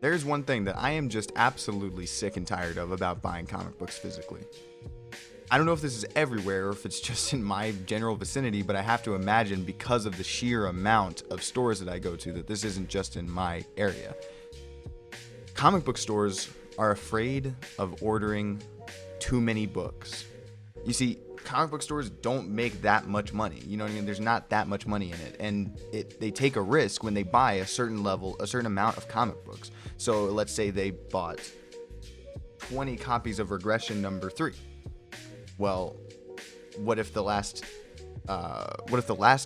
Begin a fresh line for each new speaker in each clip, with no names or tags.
There's one thing that I am just absolutely sick and tired of about buying comic books physically. I don't know if this is everywhere or if it's just in my general vicinity, but I have to imagine because of the sheer amount of stores that I go to that this isn't just in my area. Comic book stores are afraid of ordering too many books. You see, comic book stores don't make that much money. You know what I mean? There's not that much money in it. And they take a risk when they buy a certain amount of comic books. So let's say they bought 20 copies of Regression number 3. Well, what if the last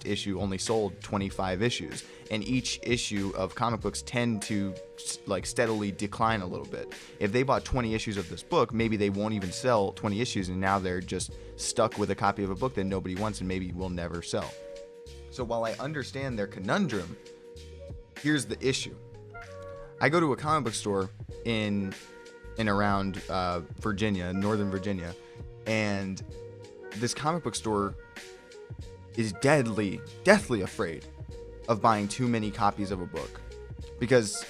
issue only sold 25 issues, and each issue of comic books tend to like steadily decline a little bit? If they bought 20 issues of this book, maybe they won't even sell 20 issues, and now they're just stuck with a copy of a book that nobody wants and maybe will never sell. So while I understand their conundrum, here's the issue. I go to a comic book store in around Virginia, Northern Virginia, and this comic book store is deathly afraid of buying too many copies of a book. Because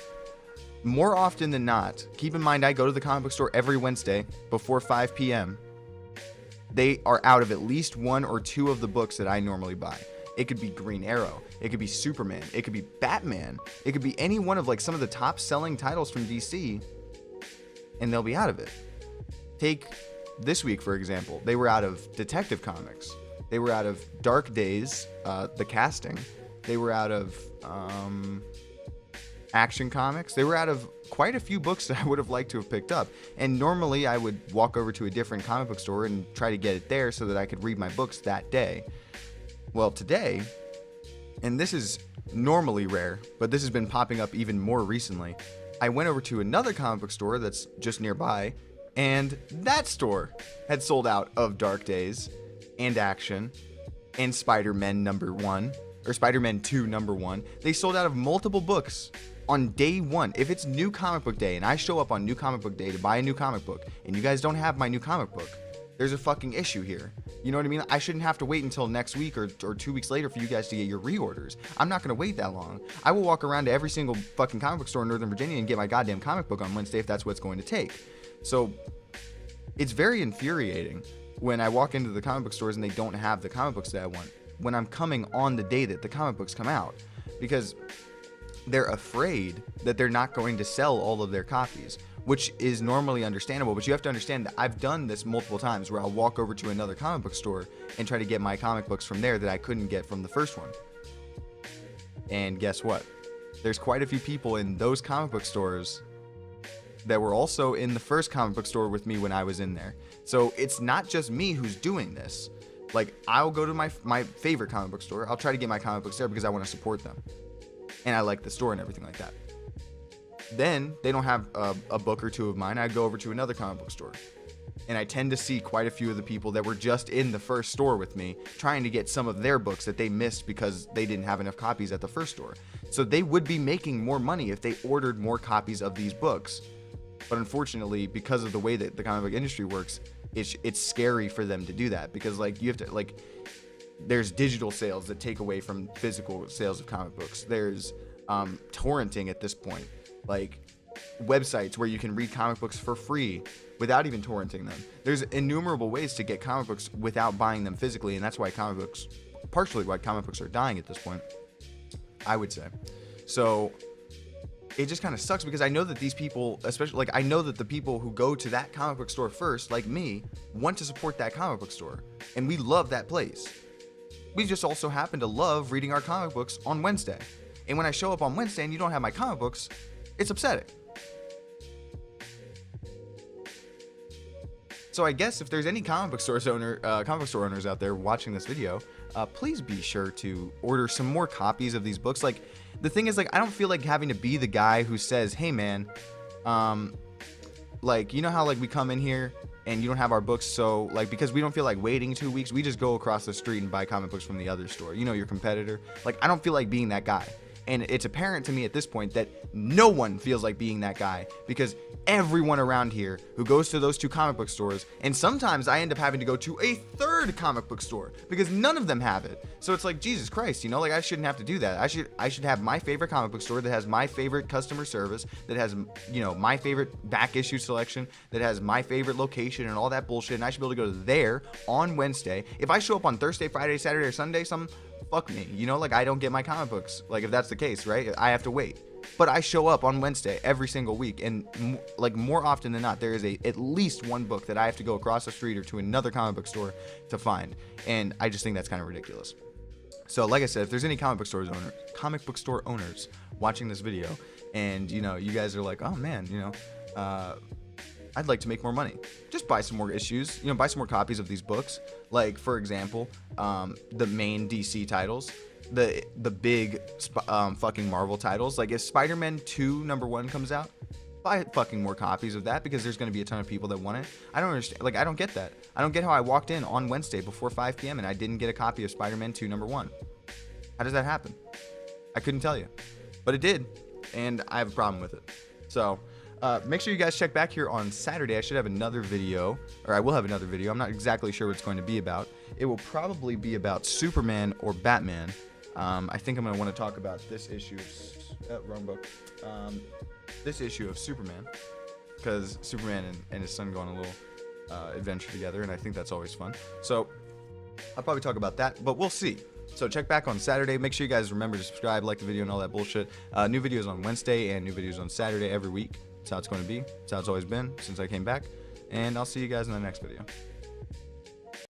more often than not, keep in mind I go to the comic book store every Wednesday before 5 p.m. They are out of at least one or two of the books that I normally buy. It could be Green Arrow, it could be Superman, it could be Batman, it could be any one of like some of the top selling titles from DC, and they'll be out of it. Take this week, for example, they were out of Detective Comics. They were out of Dark Days, the casting. They were out of Action Comics. They were out of quite a few books that I would have liked to have picked up. And normally I would walk over to a different comic book store and try to get it there so that I could read my books that day. Well, today, and this is normally rare, but this has been popping up even more recently, I went over to another comic book store that's just nearby, and that store had sold out of Dark Days and Action and Spider-Man number 1, or Spider-Man 2 number 1. They sold out of multiple books on day one. If it's new comic book day and I show up on new comic book day to buy a new comic book and you guys don't have my new comic book, there's a fucking issue here. You know what I mean? I shouldn't have to wait until next week or 2 weeks later for you guys to get your reorders. I'm not going to wait that long. I will walk around to every single fucking comic book store in Northern Virginia and get my goddamn comic book on Wednesday if that's what it's going to take. So it's very infuriating when I walk into the comic book stores and they don't have the comic books that I want when I'm coming on the day that the comic books come out, because they're afraid that they're not going to sell all of their copies, which is normally understandable. But you have to understand that I've done this multiple times where I'll walk over to another comic book store and try to get my comic books from there that I couldn't get from the first one. And guess what? There's quite a few people in those comic book stores that were also in the first comic book store with me when I was in there. So it's not just me who's doing this. Like, I'll go to my favorite comic book store. I'll try to get my comic books there because I want to support them. And I like the store and everything like that. Then they don't have a book or two of mine. I go over to another comic book store. And I tend to see quite a few of the people that were just in the first store with me trying to get some of their books that they missed because they didn't have enough copies at the first store. So they would be making more money if they ordered more copies of these books. But unfortunately, because of the way that the comic book industry works, it's scary for them to do that, because like you have to, like, there's digital sales that take away from physical sales of comic books. There's torrenting at this point, like websites where you can read comic books for free without even torrenting them. There's innumerable ways to get comic books without buying them physically, and that's why partially why comic books are dying at this point, I would say. So it just kind of sucks, because I know that these people, especially, like, I know that the people who go to that comic book store first, like me, want to support that comic book store, and we love that place. We just also happen to love reading our comic books on Wednesday. And when I show up on Wednesday and you don't have my comic books, it's upsetting. So I guess if there's any comic book store owners out there watching this video, please be sure to order some more copies of these books. Like, the thing is, like, I don't feel like having to be the guy who says, hey man, like, you know how like we come in here and you don't have our books, so like, because we don't feel like waiting 2 weeks, we just go across the street and buy comic books from the other store, you know, your competitor. Like, I don't feel like being that guy. And it's apparent to me at this point that no one feels like being that guy, because everyone around here who goes to those 2 comic book stores, and sometimes I end up having to go to a 3rd comic book store because none of them have it. So it's like, Jesus Christ, you know, like I shouldn't have to do that. I should have my favorite comic book store that has my favorite customer service, that has, you know, my favorite back issue selection, that has my favorite location and all that bullshit, and I should be able to go there on Wednesday. If I show up on Thursday, Friday, Saturday, or Sunday, fuck me, you know, like I don't get my comic books. Like if that's the case, right, I have to wait. But I show up on Wednesday every single week, and like more often than not, there is at least one book that I have to go across the street or to another comic book store to find, and I just think that's kind of ridiculous. So, like I said, if there's any comic book store owners watching this video, and you know, you guys are like, oh man, you know, I'd like to make more money, just buy some more issues, you know, buy some more copies of these books. Like for example, the main DC titles. The big fucking Marvel titles. Like if Spider-Man 2 #1 comes out, buy fucking more copies of that, because there's going to be a ton of people that want it. I don't understand. Like I don't get that. I don't get how I walked in on Wednesday before 5 p.m. and I didn't get a copy of Spider-Man 2 #1. How does that happen? I couldn't tell you, but it did, and I have a problem with it. So make sure you guys check back here on Saturday. I should have another video, or I will have another video. I'm not exactly sure what it's going to be about. It will probably be about Superman or Batman. I think I'm going to want to talk about this issue of, wrong book, this issue of Superman, because Superman and his son go on a little adventure together, and I think that's always fun. So I'll probably talk about that, but we'll see. So check back on Saturday. Make sure you guys remember to subscribe, like the video, and all that bullshit. New videos on Wednesday and new videos on Saturday every week. That's how it's going to be. That's how it's always been since I came back. And I'll see you guys in the next video.